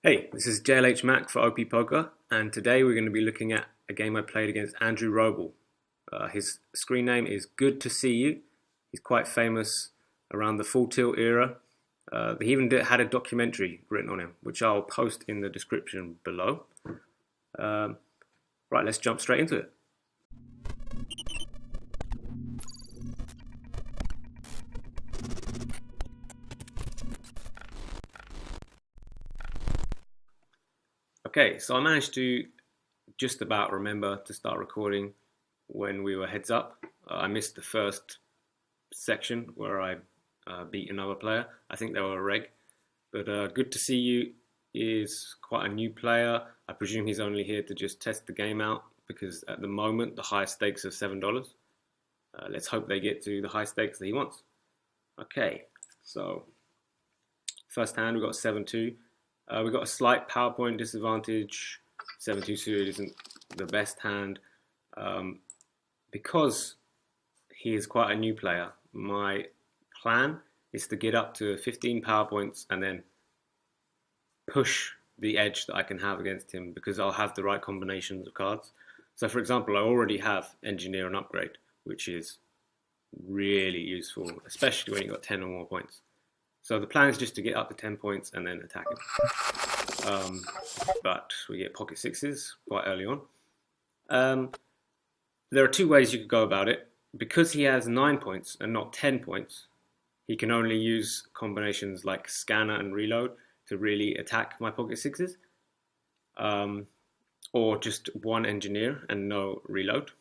Hey, this is jlhmac for OP Poker, and today we're going to be looking at a game I played against Andrew Robl. His screen name is good2cu. He's quite famous around the full tilt era. He even had a documentary written on him, which I'll post in the description below. Right, let's jump straight into it. Okay, so I managed to just about remember to start recording when we were heads up. I missed the first section where I beat another player. I think they were a reg. But good2cu is quite a new player. I presume he's only here to just test the game out because at the moment the highest stakes are $7. Let's hope they get to the high stakes that he wants. Okay, so first hand we got 7-2. We got a slight PowerPoint disadvantage. 7-2 suited isn't the best hand. Because he is quite a new player, my plan is to get up to 15 PowerPoints and then push the edge that I can have against him because I'll have the right combinations of cards. So for example, I already have Engineer and Upgrade, which is really useful, especially when you've got 10 or more points. So the plan is just to get up to 10 points and then attack him. But we get pocket sixes quite early on. There are two ways you could go about it. Because he has 9 points and not 10 points, he can only use combinations like scanner and reload to really attack my pocket sixes. Or just one engineer and no reload.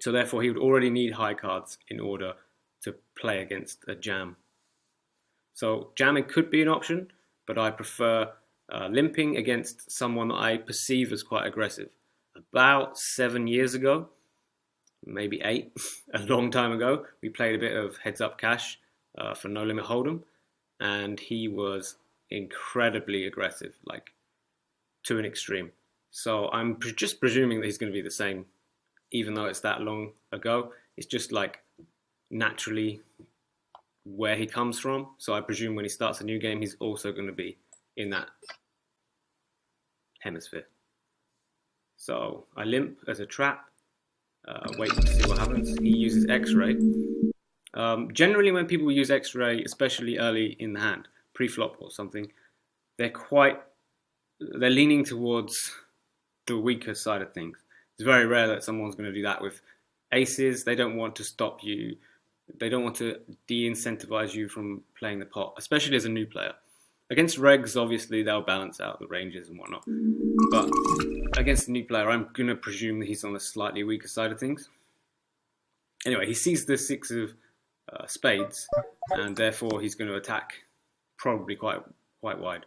So therefore he would already need high cards in order to play against a jam. So jamming could be an option, but I prefer limping against someone that I perceive as quite aggressive. About 7 years ago, maybe 8, a long time ago, we played a bit of heads up cash for No Limit Hold'em, and he was incredibly aggressive, like to an extreme. So I'm just presuming that he's going to be the same, even though it's that long ago. It's just like naturally where he comes from. So I presume when he starts a new game, he's also going to be in that hemisphere. So I limp as a trap, wait to see what happens. He uses X-ray. Generally when people use X-ray, especially early in the hand, pre-flop or something, they're leaning towards the weaker side of things. It's very rare that someone's going to do that with aces. They don't want to stop you. They don't want to de-incentivize you from playing the pot, especially as a new player. Against regs, obviously, they'll balance out the ranges and whatnot. But against a new player, I'm going to presume that he's on the slightly weaker side of things. Anyway, he sees the 6 of spades, and therefore he's going to attack probably quite wide.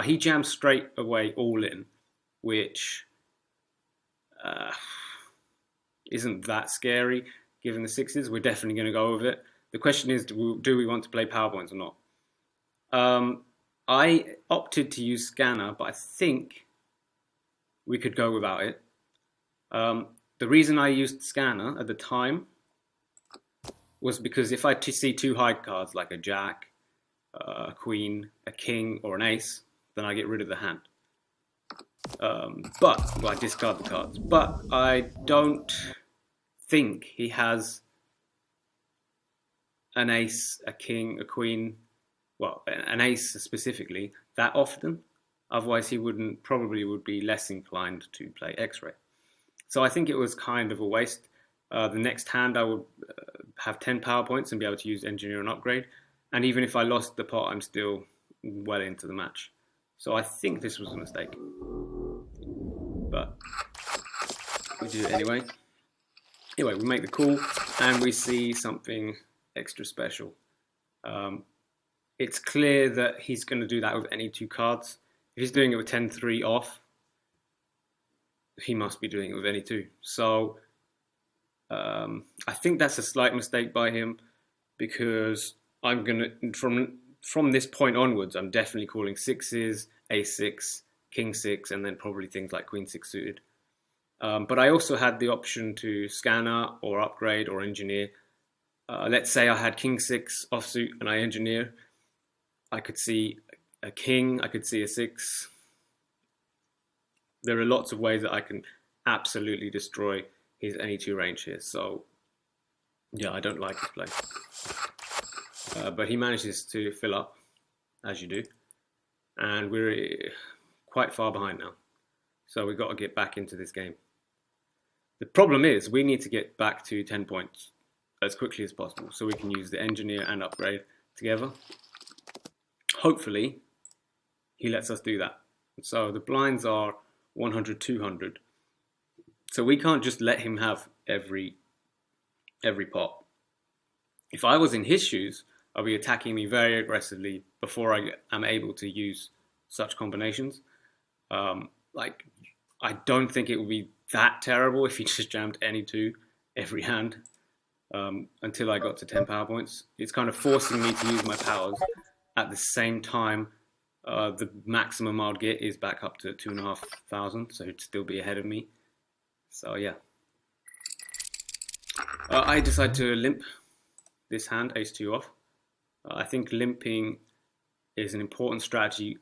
He jams straight away all in, which isn't that scary. Given the 6s, we're definitely going to go with it. The question is, do we want to play PowerPoints or not? I opted to use scanner, but I think we could go without it. The reason I used scanner at the time was because if I see 2 high cards like a jack, a queen, a king, or an ace, then I get rid of the hand. I discard the cards. But I don't think he has an ace, a king, a queen, well, an ace specifically, that often. Otherwise, he probably would be less inclined to play X-ray. So I think it was kind of a waste. The next hand, I would have 10 PowerPoints and be able to use Engineer and Upgrade. And even if I lost the pot, I'm still well into the match. So I think this was a mistake. But we do it anyway. Anyway, we make the call and we see something extra special. It's clear that he's going to do that with any 2 cards. If he's doing it with 10-3 off, he must be doing it with any 2. So I think that's a slight mistake by him because I'm going to, from this point onwards, I'm definitely calling 6s, a6, king 6, and then probably things like queen 6 suited. But I also had the option to scanner or upgrade or engineer. Let's say I had king 6 offsuit and I engineer. I could see a king, I could see a 6. There are lots of ways that I can absolutely destroy his any 2 range here. So yeah, I don't like his play. But he manages to fill up, as you do. And we're quite far behind now. So we've got to get back into this game. The problem is we need to get back to 10 points as quickly as possible so we can use the engineer and upgrade together. Hopefully, he lets us do that. So the blinds are 100, 200. So we can't just let him have every pot. If I was in his shoes, I'd be attacking me very aggressively before I am able to use such combinations. I don't think it would be that terrible if he just jammed any 2 every hand until I got to 10 power points. It's kind of forcing me to use my powers at the same time. The maximum I'd get is back up to 2,500, so he'd still be ahead of me. So yeah. I decided to limp this hand, ace-2 off. I think limping is an important strategy,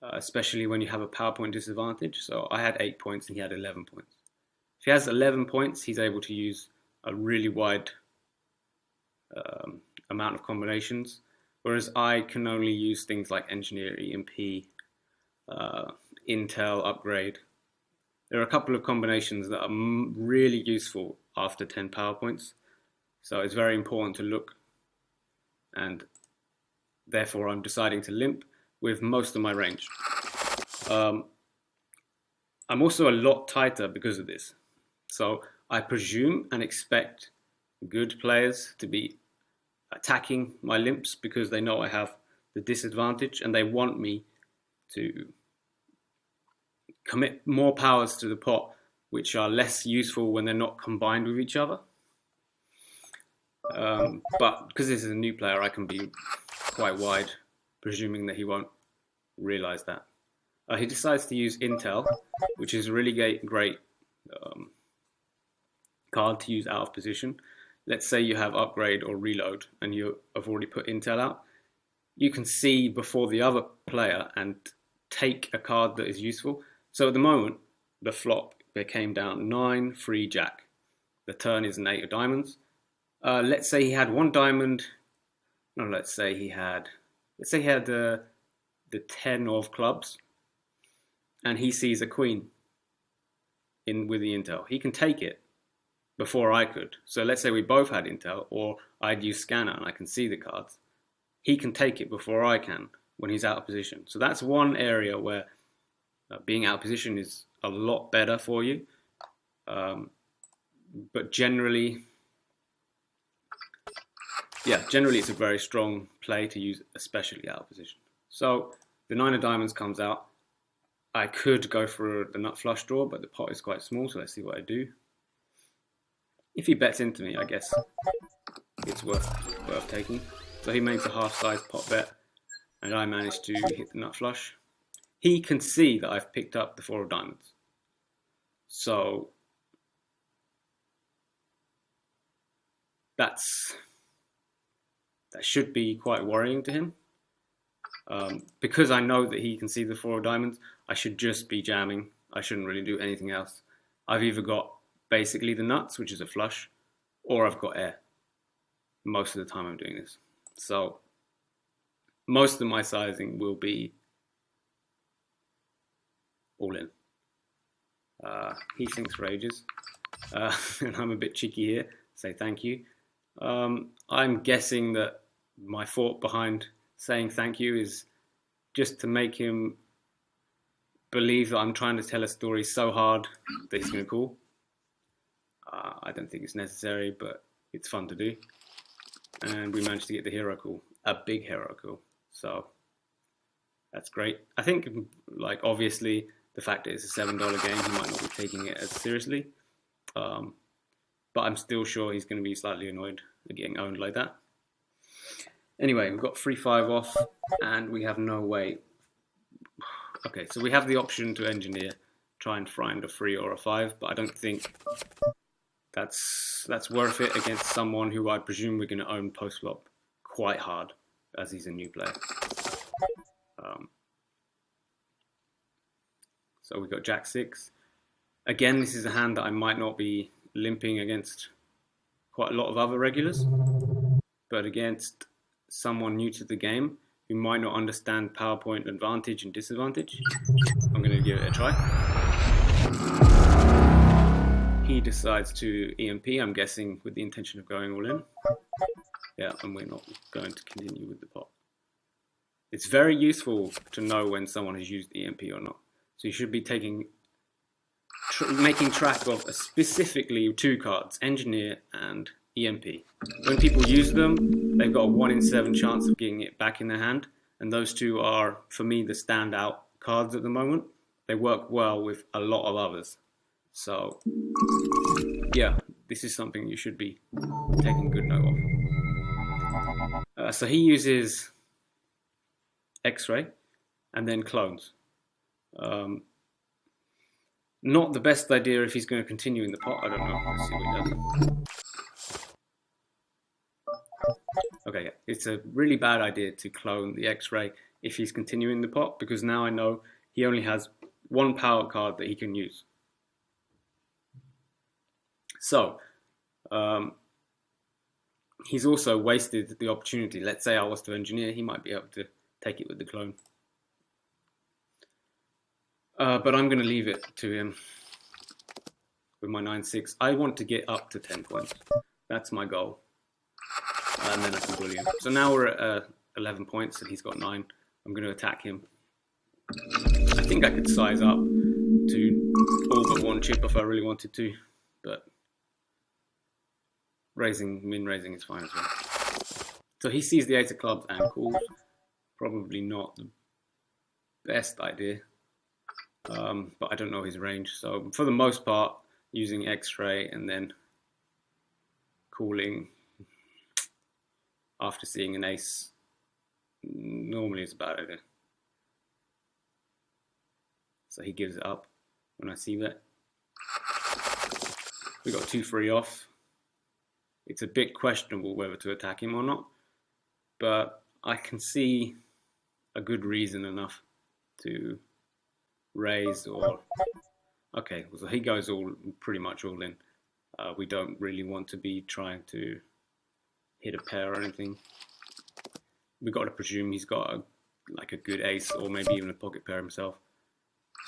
especially when you have a power point disadvantage. So I had 8 points and he had 11 points. If he has 11 points, he's able to use a really wide amount of combinations, whereas I can only use things like engineer, EMP, Intel, upgrade. There are a couple of combinations that are really useful after 10 power points. So it's very important to look, and therefore I'm deciding to limp with most of my range. I'm also a lot tighter because of this. So I presume and expect good players to be attacking my limps because they know I have the disadvantage and they want me to commit more powers to the pot, which are less useful when they're not combined with each other. But because this is a new player, I can be quite wide, presuming that he won't realize that. He decides to use Intel, which is a really great card to use out of position. Let's say you have upgrade or reload and you have already put Intel out. You can see before the other player and take a card that is useful. So at the moment, the flop came down 9, 3, jack. The turn is an 8 of diamonds. Let's say he had 1 diamond. No, let's say he had the 10 of clubs, and he sees a queen with the Intel. He can take it before I could. So let's say we both had Intel, or I'd use scanner and I can see the cards. He can take it before I can when he's out of position. So that's one area where being out of position is a lot better for you. But generally it's a very strong play to use, especially out of position. So the 9 of diamonds comes out. I could go for the nut flush draw, but the pot is quite small, so let's see what I do. If he bets into me, I guess it's worth taking. So he makes a half-size pot bet, and I managed to hit the nut flush. He can see that I've picked up the 4 of diamonds. So that should be quite worrying to him. Because I know that he can see the 4 of diamonds, I should just be jamming. I shouldn't really do anything else. I've either got basically the nuts, which is a flush, or I've got air. Most of the time I'm doing this. So most of my sizing will be all in. He thinks rages. And I'm a bit cheeky here, say thank you. I'm guessing that my thought behind saying thank you is just to make him believe that I'm trying to tell a story so hard that he's going to call. I don't think it's necessary, but it's fun to do. And we managed to get the hero call, a big hero call. So that's great. I think, obviously, the fact that it's a $7 game, he might not be taking it as seriously. But I'm still sure he's going to be slightly annoyed at getting owned like that. Anyway, we've got 3-5 off, and we have no way. Okay, so we have the option to engineer, try and find a 3 or a 5, but I don't think that's worth it against someone who I presume we're going to own post-flop quite hard, as he's a new player. So we got Jack 6. Again, this is a hand that I might not be limping against quite a lot of other regulars, but against someone new to the game who might not understand PowerPoint advantage and disadvantage, I'm going to give it a try. He decides to EMP, I'm guessing with the intention of going all in. Yeah, and we're not going to continue with the pot. It's very useful to know when someone has used EMP or not. So you should be making track of specifically two cards, Engineer and EMP. When people use them, they've got a 1 in 7 chance of getting it back in their hand. And those two are, for me, the standout cards at the moment. They work well with a lot of others. So, yeah, this is something you should be taking good note of. So he uses X-ray and then clones. Not the best idea if he's going to continue in the pot. I don't know. Let's see what he does. Okay, yeah. It's a really bad idea to clone the X-ray if he's continuing the pot, because now I know he only has one power card that he can use. So, he's also wasted the opportunity. Let's say I was to engineer, he might be able to take it with the clone. But I'm going to leave it to him with my 9-6. I want to get up to 10 points. That's my goal. And then I can bully him. So now we're at 11 points and he's got 9. I'm going to attack him. I think I could size up to all but one chip if I really wanted to. But min raising is fine as well. So he sees the 8 of clubs and calls. Probably not the best idea. But I don't know his range. So for the most part, using X-ray and then calling after seeing an ace normally is a bad idea. So he gives it up when I see that. We got 2 free off. It's a bit questionable whether to attack him or not, but I can see a good reason enough to raise or... Okay, so he goes pretty much all in. We don't really want to be trying to hit a pair or anything. We've got to presume he's got a good ace or maybe even a pocket pair himself.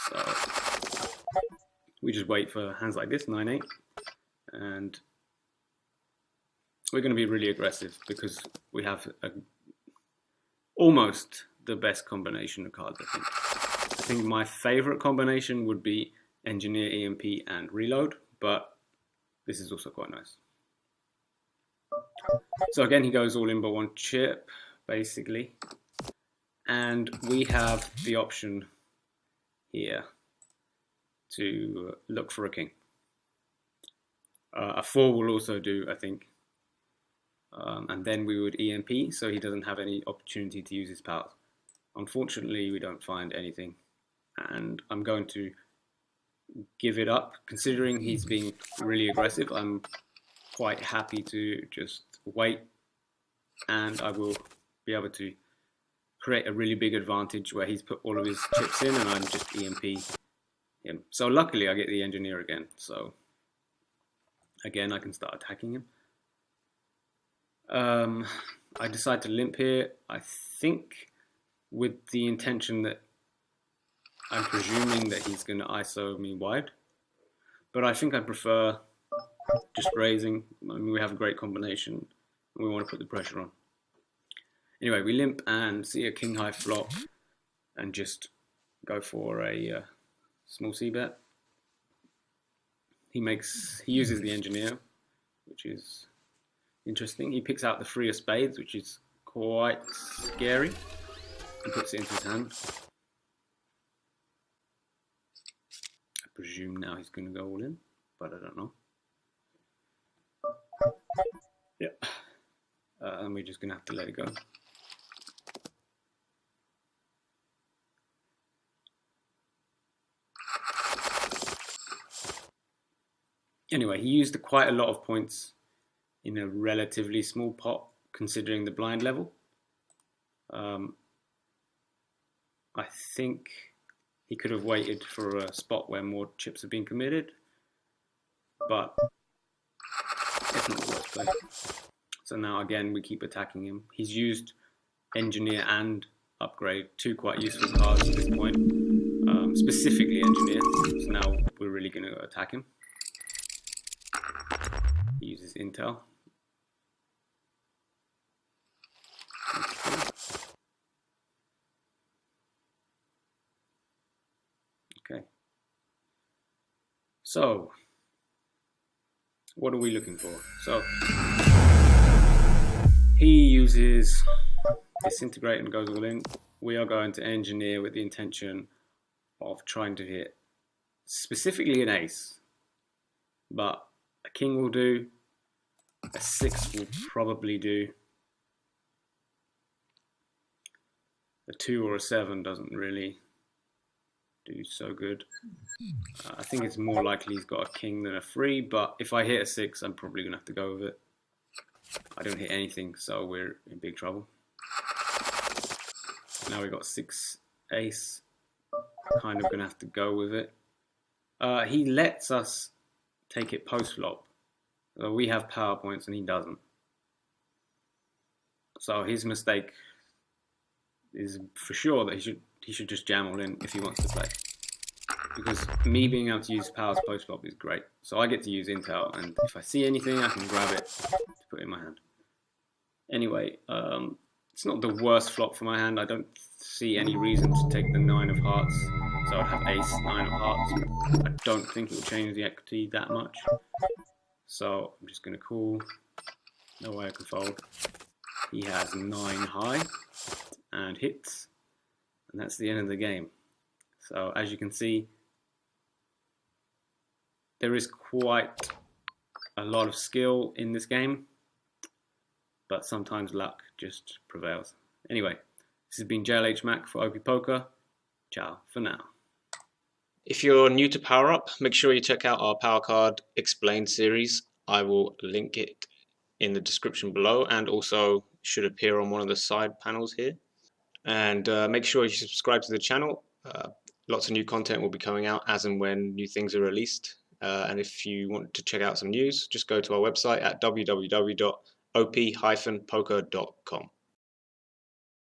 So we just wait for hands like this, 9-8, and we're going to be really aggressive because we have almost the best combination of cards, I think. I think my favorite combination would be Engineer, EMP, and Reload, but this is also quite nice. So again, he goes all in by one chip, basically, and we have the option here to look for a king. A 4 will also do, I think, and then we would EMP, so he doesn't have any opportunity to use his powers. Unfortunately, we don't find anything, and I'm going to give it up. Considering he's being really aggressive, I'm quite happy to just wait, and I will be able to create a really big advantage where he's put all of his chips in and I'm just EMP him. So luckily I get the engineer again, so again I can start attacking him. I decide to limp here, I think with the intention that I'm presuming that he's going to ISO me wide, but I think I prefer just raising. I mean, we have a great combination and we want to put the pressure on. Anyway, we limp and see a king high flop and just go for a small c bet. He uses the engineer, which is interesting. He picks out the 3 of spades, which is quite scary, and puts it into his hand. I presume now he's going to go all in, but I don't know. Yep. And we're just going to have to let it go. Anyway, he used quite a lot of points in a relatively small pot, considering the blind level. I think he could have waited for a spot where more chips have been committed, but it's not the worst play. So now again we keep attacking him. He's used Engineer and Upgrade, two quite useful cards at this point, specifically Engineer. So now we're really going to attack him. He uses Intel. Okay. So, what are we looking for? So, he uses Disintegrate and goes all in. We are going to Engineer with the intention of trying to hit specifically an ace, but a king will do, a 6 will probably do, a 2 or a 7 doesn't really do so good. I think it's more likely he's got a king than a 3, but if I hit a 6, I'm probably going to have to go with it. I don't hit anything, so we're in big trouble. Now we've got 6 ace, kind of going to have to go with it. He lets us take it post flop. So we have power points and he doesn't. So his mistake is for sure that he should just jam all in if he wants to play. Because me being able to use powers post flop is great. So I get to use Intel, and if I see anything, I can grab it to put in my hand. Anyway, it's not the worst flop for my hand. I don't see any reason to take the 9 of hearts. So I'd have ace, 9 of hearts. I don't think it will change the equity that much. So I'm just going to call. No way I can fold. He has 9 high and hits. And that's the end of the game. So as you can see, there is quite a lot of skill in this game, but sometimes luck just prevails. Anyway, this has been jlhmac for OP Poker. Ciao for now. If you're new to Power Up, make sure you check out our Power Card Explained series. I will link it in the description below, and also should appear on one of the side panels here. And make sure you subscribe to the channel. Lots of new content will be coming out as and when new things are released. And if you want to check out some news, just go to our website at www.op.poker.contact.